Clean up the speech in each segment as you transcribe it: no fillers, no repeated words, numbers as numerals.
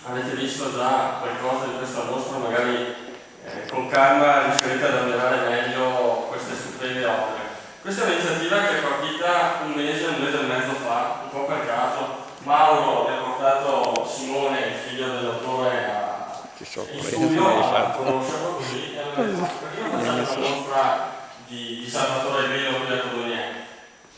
avete visto già qualcosa di questa mostra, magari con calma riuscirete ad ammirare meglio queste stupende opere. Questa è un'iniziativa che è partita un mese e mezzo fa, un po' per caso. Mauro mi ha portato Simone, il figlio dell'autore, in studio a conoscerlo così, e allora perché non facciamo una mostra di Salvatore Grillo qui a Codogno?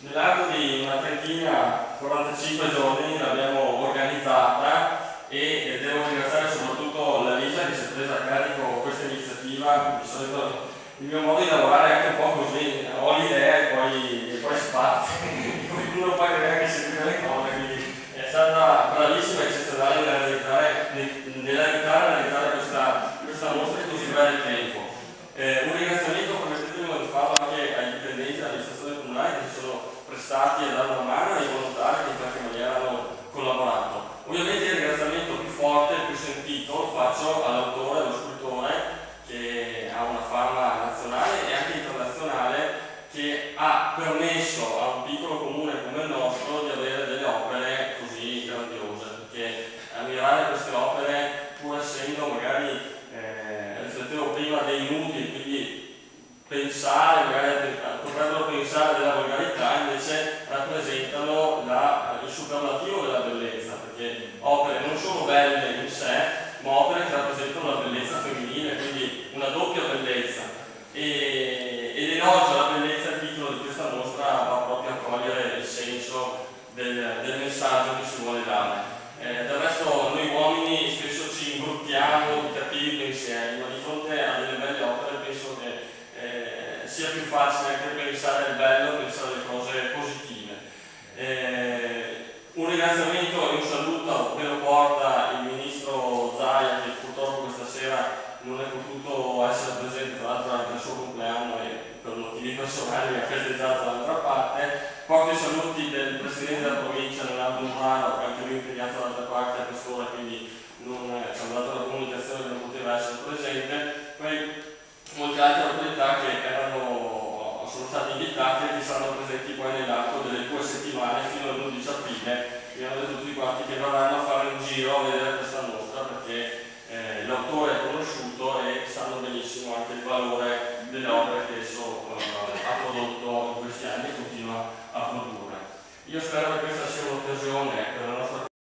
Nell'arco di una trentina, 45 giorni l'abbiamo organizzata e devo ringraziare soprattutto la Lisa che si è presa a carico questa iniziativa. Di solito il mio modo di lavorare è anche un po' così, ho l'idea e poi si parte, qualcuno poi deve anche seguire le cose, quindi è stata bravissima e eccezionale nell'aiutare a realizzare questa mostra in così breve tempo. Un ringraziamento, permettetemi di farlo, anche ai dipendenti dell'amministrazione comunale che si sono prestati a dare una mano e ai volontari che in qualche maniera hanno collaborato. Ovviamente il ringraziamento più forte, il più sentito, lo faccio all'autore, allo scultore, che ha una fama nazionale e anche internazionale, che ha permesso a un piccolo comune come il nostro di avere delle opere così grandiose, perché ammirare queste opere, pur essendo magari riflettevo prima dei nudi, quindi pensare, magari potrebbero pensare della volgarità, invece rappresentano il superlativo della bellezza, perché opere non sono belle in sé, ma opere che rappresentano la bellezza femminile, quindi una doppia bellezza. Ed elogio la bellezza, il titolo di questa mostra va proprio a cogliere il senso del messaggio che si vuole dare. Del resto noi uomini spesso ci imbruttiamo di cattivi pensieri, ma di fronte a delle belle opere penso che sia più facile anche pensare al bello, pensare alle cose positive. Un ringraziamento e un saluto me lo porta il ministro Zaia, che purtroppo questa sera non è potuto essere presente, tra l'altro anche il suo compleanno e per motivi personali ha festeggiato dall'altra parte. Porto i saluti del presidente della provincia, Leonardo Murano, che anche lui è impegnato dall'altra parte a quest'ora, quindi ci hanno dato la comunicazione che non poteva essere presente. Poi molte altre autorità che sono state invitate e che saranno presenti poi nell'arco delle 2 settimane fino all'11 aprile. Mi hanno detto tutti quanti che verranno a fare un giro a vedere questa mostra, perché l'autore è conosciuto e sanno benissimo anche il valore delle opere che esso ha prodotto in questi anni e continua a produrre. Io spero che questa sia un'occasione per la nostra